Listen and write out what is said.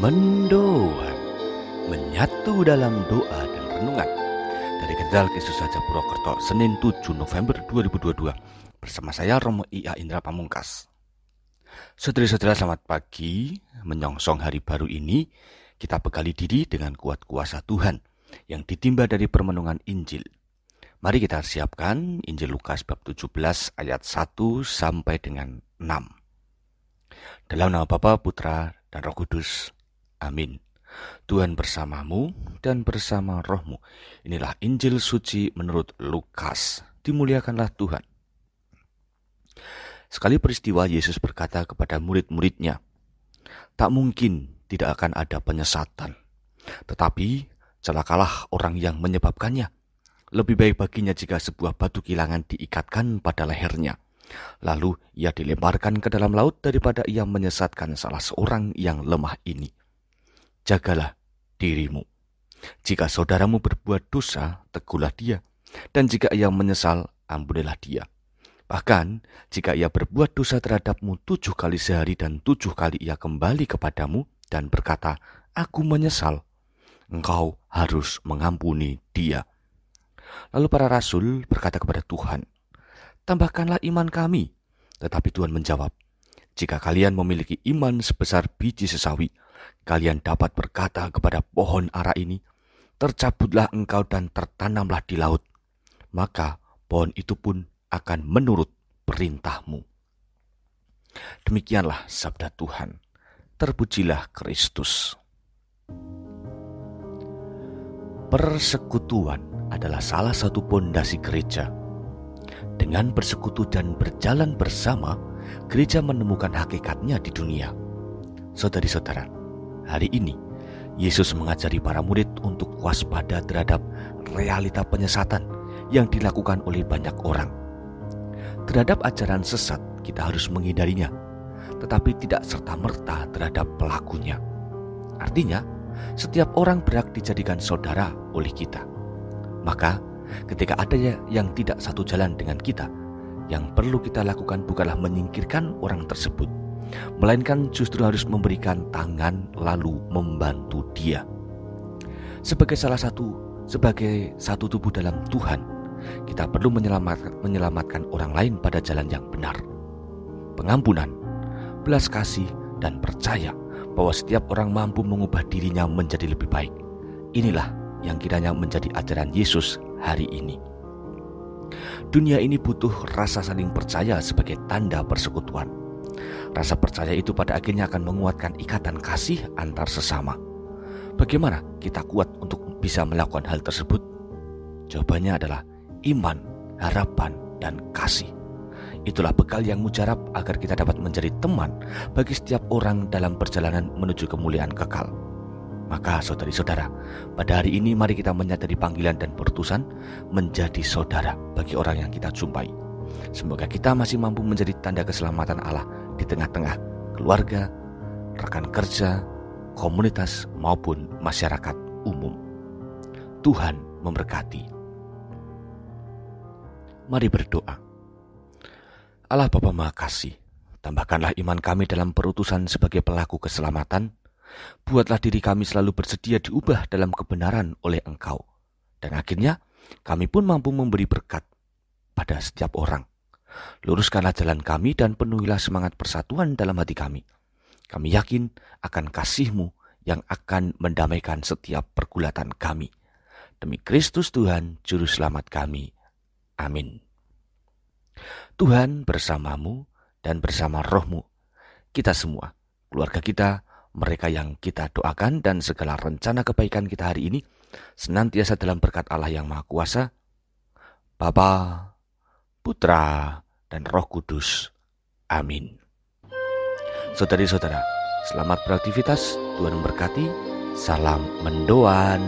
Mendoan, menyatu dalam doa dan renungan dari Kendal Yesus Saja Purwokerto, Senin 7 November 2022 bersama saya Romo I.A. Indra Pamungkas. Saudara-saudara, selamat pagi. Menyongsong hari baru ini, kita bekali diri dengan kuat kuasa Tuhan yang ditimba dari permenungan Injil. Mari kita siapkan Injil Lukas bab 17 ayat 1 sampai dengan 6. Dalam nama Bapa, Putra, dan Roh Kudus. Amin. Tuhan bersamamu dan bersama rohmu. Inilah Injil suci menurut Lukas. Dimuliakanlah Tuhan. Sekali peristiwa Yesus berkata kepada murid-muridnya, "Tak mungkin tidak akan ada penyesatan. Tetapi celakalah orang yang menyebabkannya. Lebih baik baginya jika sebuah batu kilangan diikatkan pada lehernya, lalu ia dilemparkan ke dalam laut daripada ia menyesatkan salah seorang yang lemah ini. Jagalah dirimu. Jika saudaramu berbuat dosa, tegurlah dia. Dan jika ia menyesal, ampunilah dia. Bahkan, jika ia berbuat dosa terhadapmu 7 kali sehari dan 7 kali ia kembali kepadamu dan berkata, 'Aku menyesal,' engkau harus mengampuni dia." Lalu para rasul berkata kepada Tuhan, "Tambahkanlah iman kami." Tetapi Tuhan menjawab, "Jika kalian memiliki iman sebesar biji sesawi, kalian dapat berkata kepada pohon ara ini, 'Tercabutlah engkau dan tertanamlah di laut,' maka pohon itu pun akan menurut perintahmu." Demikianlah sabda Tuhan. Terpujilah Kristus. Persekutuan adalah salah satu pondasi gereja. Dengan bersekutu dan berjalan bersama, gereja menemukan hakikatnya di dunia. Saudari-saudara, hari ini Yesus mengajari para murid untuk waspada terhadap realita penyesatan yang dilakukan oleh banyak orang. Terhadap ajaran sesat, kita harus menghindarinya, tetapi tidak serta-merta terhadap pelakunya. Artinya, setiap orang berhak dijadikan saudara oleh kita. Maka, ketika ada yang tidak satu jalan dengan kita, yang perlu kita lakukan bukanlah menyingkirkan orang tersebut, melainkan justru harus memberikan tangan lalu membantu dia. Sebagai satu tubuh dalam Tuhan, kita perlu menyelamatkan orang lain pada jalan yang benar. Pengampunan, belas kasih, dan percaya bahwa setiap orang mampu mengubah dirinya menjadi lebih baik. Inilah yang kiranya menjadi ajaran Yesus hari ini. Dunia ini butuh rasa saling percaya sebagai tanda persekutuan. Rasa percaya itu pada akhirnya akan menguatkan ikatan kasih antar sesama. Bagaimana kita kuat untuk bisa melakukan hal tersebut? Jawabannya adalah iman, harapan, dan kasih. Itulah bekal yang mujarab agar kita dapat menjadi teman bagi setiap orang dalam perjalanan menuju kemuliaan kekal. Maka saudari-saudara, pada hari ini mari kita menyadari panggilan dan perutusan menjadi saudara bagi orang yang kita jumpai. Semoga kita masih mampu menjadi tanda keselamatan Allah di tengah-tengah keluarga, rekan kerja, komunitas maupun masyarakat umum. Tuhan memberkati. Mari berdoa. Allah Bapa Maha Kasih, tambahkanlah iman kami dalam perutusan sebagai pelaku keselamatan. Buatlah diri kami selalu bersedia diubah dalam kebenaran oleh Engkau. Dan akhirnya kami pun mampu memberi berkat pada setiap orang. Luruskanlah jalan kami dan penuhilah semangat persatuan dalam hati kami. Kami yakin akan kasih-Mu yang akan mendamaikan setiap pergulatan kami. Demi Kristus Tuhan, Juru Selamat kami. Amin. Tuhan bersamamu dan bersama rohmu. Kita semua, keluarga kita, mereka yang kita doakan dan segala rencana kebaikan kita hari ini senantiasa dalam berkat Allah yang Maha Kuasa, Bapa, Putra, dan Roh Kudus. Amin. Saudari-saudara, selamat beraktivitas. Tuhan memberkati. Salam mendoan.